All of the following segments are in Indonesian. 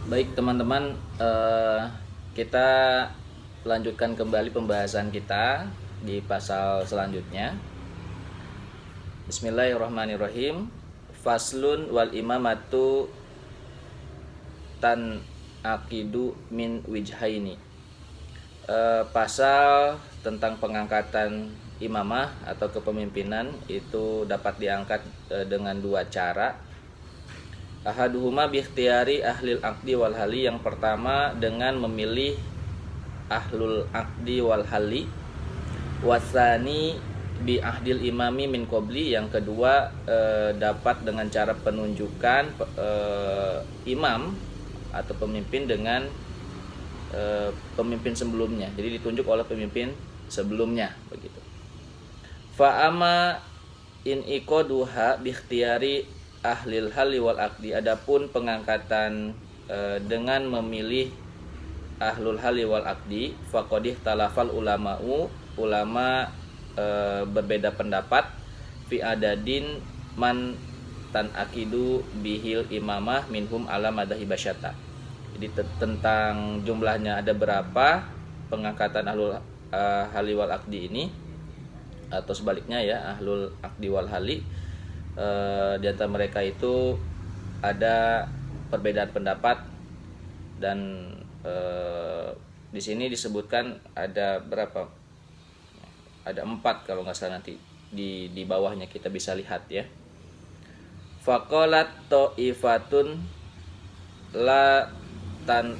Baik teman-teman, kita lanjutkan kembali pembahasan kita di pasal selanjutnya. Bismillahirrahmanirrahim. Faslun wal imamatu tan akidu min wijhaini. Pasal tentang pengangkatan imamah atau kepemimpinan itu dapat diangkat dengan dua cara. Ahaduhuma bikhtiyari ahlil aqdi wal hali. Yang pertama dengan memilih ahlul aqdi wal hali. Wasani bi ahdil imami min qabli. Yang kedua dapat dengan cara penunjukan imam atau pemimpin dengan pemimpin sebelumnya. Jadi ditunjuk oleh pemimpin sebelumnya begitu. Fa ama in iqaduha bikhtiyari ahlil hali wal aqdi. Adapun pengangkatan dengan memilih ahlul hali wal aqdi, faqadih talafal ulama berbeda pendapat fi adadin man tan akidu bihil imamah minhum ala madahi basyata. Jadi tentang jumlahnya ada berapa pengangkatan ahlul hali wal aqdi ini, atau sebaliknya ya, ahlul aqdi wal hali. Di antara mereka itu ada perbedaan pendapat dan di sini disebutkan ada berapa? Ada 4 kalau nggak salah, nanti di bawahnya kita bisa lihat ya. Faqalat ta'ifatun la tan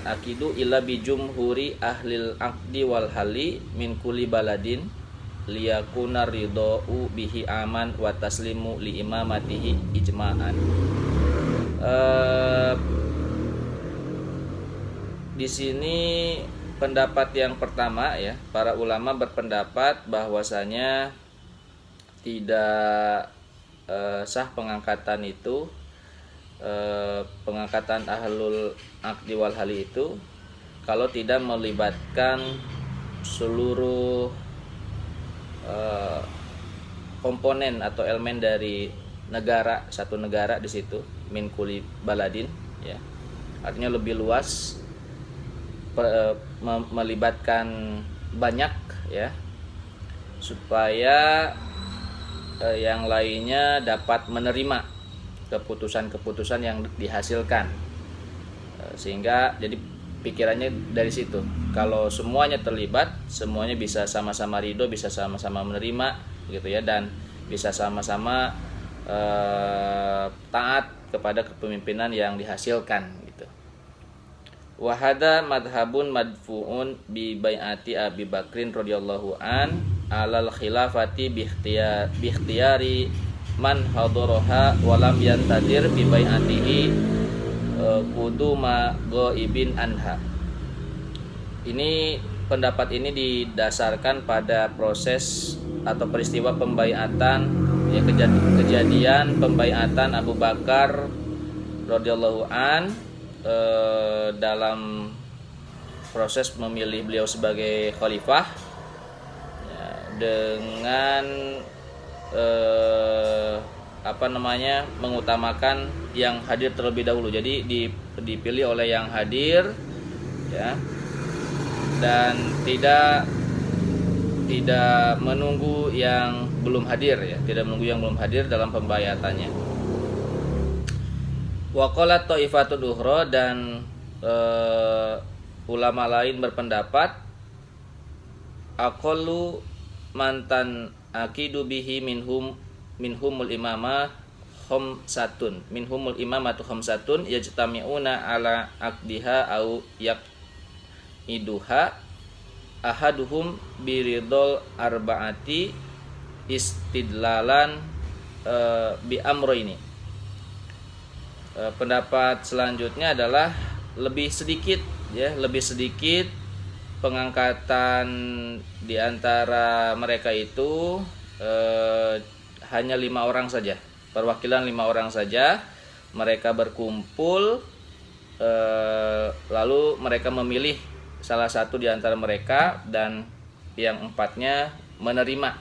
akidu illa bi jumhuri ahlil aqdi wal hali min kulli baladin liyakuna ridha'u bihi aman wa taslimu li imamatihi ijma'an. Di sini pendapat yang pertama ya, para ulama berpendapat bahwasanya tidak sah pengangkatan itu, pengangkatan ahlul aqdi wal hali itu kalau tidak melibatkan seluruh komponen atau elemen dari negara, satu negara di situ, min kuli baladin ya. Artinya lebih luas, melibatkan banyak ya, supaya yang lainnya dapat menerima keputusan-keputusan yang dihasilkan. Sehingga jadi pikirannya dari situ, kalau semuanya terlibat, semuanya bisa sama-sama ridho, bisa sama-sama menerima gitu ya, dan bisa sama-sama taat kepada kepemimpinan yang dihasilkan gitu. Wahada madhabun madfuun bi bai'ati Abi Bakrin radhiyallahu an alal khilafati bikhtiyari man hadaraha walam yantadir bi bai'atihi quduma ghaibin anha. Ini pendapat ini didasarkan pada proses atau peristiwa pembaiatan ya, kejadian pembaiatan Abu Bakar radhiyallahu an dalam proses memilih beliau sebagai khalifah ya, dengan mengutamakan yang hadir terlebih dahulu. Jadi dipilih oleh yang hadir ya, dan tidak menunggu yang belum hadir ya, tidak menunggu yang belum hadir dalam pembayatannya. Wa qalat ta'ifatun ukhra, dan ulama lain berpendapat aqallu mantan akidu bihi minhumul imamah imamatu khamsatun yajtami'una ala aqdiha au yaqiduha ahaduhum biridol arba'ati istidlalan bi amroini. Pendapat selanjutnya adalah lebih sedikit pengangkatan di antara mereka itu hanya 5 orang saja, perwakilan 5 orang saja. Mereka berkumpul, lalu mereka memilih salah satu di antara mereka, dan yang 4-nya menerima.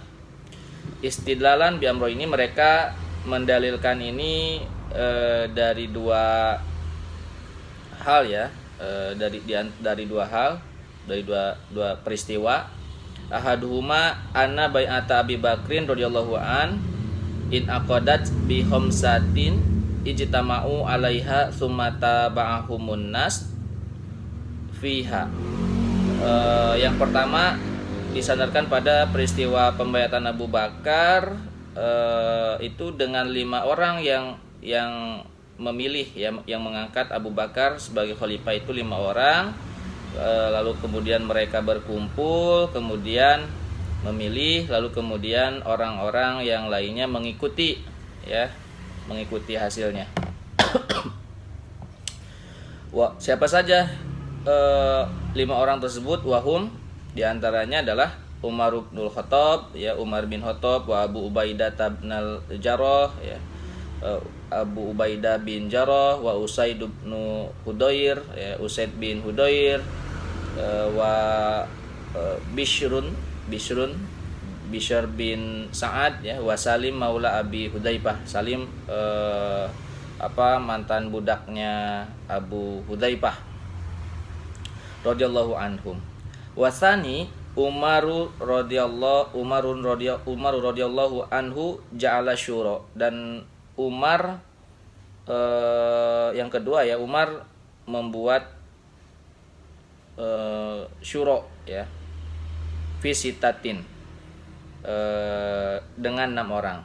Istidlalan bi amro ini, mereka mendalilkan ini dari dua hal ya, dari dua hal, dari dua peristiwa. Ahaduhuma anna bai'ata Abi Bakrin radhiyallahu an in aqadat bi khamsatin ijtama'u 'alaiha tsumma taba'ahumun nas fiha. Yang pertama disandarkan pada peristiwa pembaiatan Abu Bakar, itu dengan 5 orang yang memilih ya, yang mengangkat Abu Bakar sebagai khalifah itu 5 orang. Lalu kemudian mereka berkumpul, kemudian memilih, lalu kemudian orang-orang yang lainnya mengikuti ya, mengikuti hasilnya. Wah, siapa saja 5 orang tersebut? Wahum, diantaranya adalah Umar bin Khattab ya, Umar bin Khattab, wa Abu Ubaidah bin Jarrah ya, Abu Ubaidah bin Jarrah, wa Usaid bin Hudair ya, Usaid bin Hudair, wa Bishr bin Sa'ad ya, wa Salim maula Abi Hudzaifah. Salim mantan budaknya Abu Hudzaifah radhiyallahu anhum. Wasani Umarun radhiyallahu anhu ja'ala syura, dan Umar yang kedua ya, Umar membuat syuro ya, visitatin dengan 6 orang,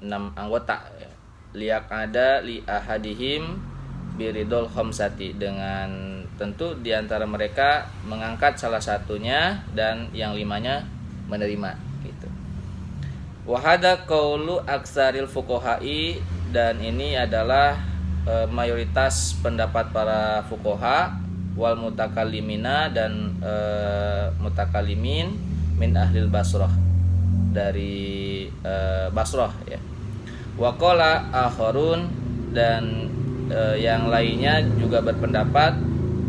6 anggota ya. Liak ada li ahadihim biridol khamsati, dengan tentu diantara mereka mengangkat salah satunya dan yang 5-nya menerima gitu. Wahada qaulu aksaril fuqaha'i, dan ini adalah mayoritas pendapat para fuqaha, wal mutakallimina, dan mutakalimin min ahlil Basrah, dari Basrah ya. Waqala akharun, dan yang lainnya juga berpendapat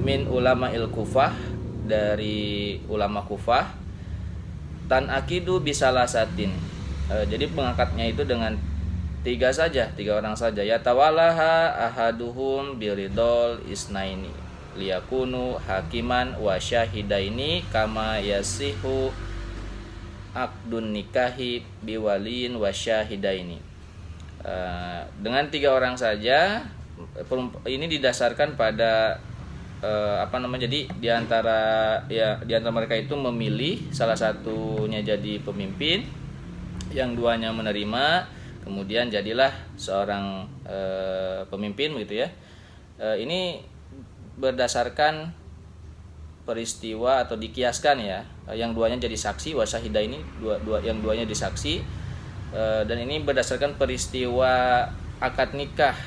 min ulama il Kufah, dari ulama Kufah, tan akidu bisalasatin, jadi pengangkatnya itu dengan 3 orang saja. Ya tawalaha ahaduhum biridol isnaini liyakunu hakiman wa syahidaini kama yasihu akdun nikahi biwalin wa syahidaini. Dengan 3 orang saja. Ini didasarkan pada jadi diantara mereka itu memilih salah satunya jadi pemimpin, yang 2-nya menerima, kemudian jadilah seorang pemimpin begitu ya. Ini berdasarkan peristiwa atau dikiaskan ya, yang 2-nya jadi saksi, wasyahida ini yang 2-nya disaksi, dan ini berdasarkan peristiwa akad nikah,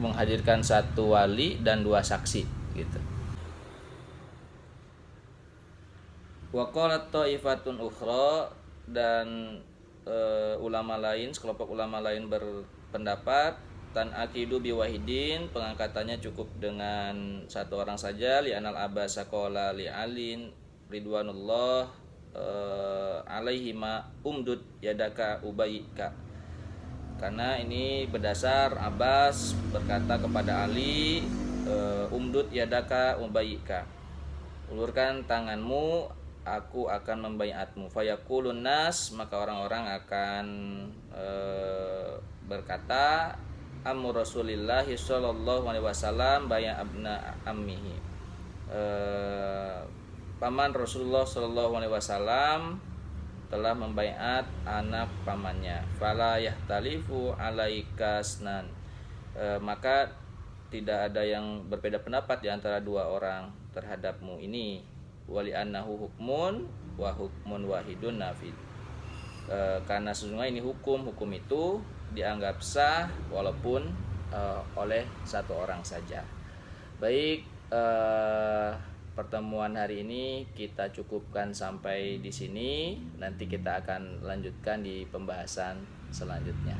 menghadirkan 1 wali dan 2 saksi gitu. Wa qalat ta'ifatun ukhra, dan ulama lain, sekelompok ulama lain berpendapat tan akidu biwahidin, pengangkatannya cukup dengan 1 orang saja, li anal abasa qala li alin ridwanullah alaihima umdud yadaka ubaika, karena ini berdasar Abbas berkata kepada Ali, umdud yadaka ubaika, ulurkan tanganmu, aku akan membaiatmu. Fayaqulun nas, maka orang-orang akan berkata, amru Rasulillah sallallahu alaihi wasallam baya abna ammihi, paman Rasulullah sallallahu alaihi wasallam telah membaiat anak pamannya. Fala yahtalifu alaika snan, maka tidak ada yang berbeda pendapat di antara 2 orang terhadapmu ini. Wali annahu hukmun wa hukmun wahidun nafid, karena sesungguhnya ini hukum itu dianggap sah walaupun oleh 1 orang saja. Baik, pertemuan hari ini kita cukupkan sampai di sini. Nanti kita akan lanjutkan di pembahasan selanjutnya.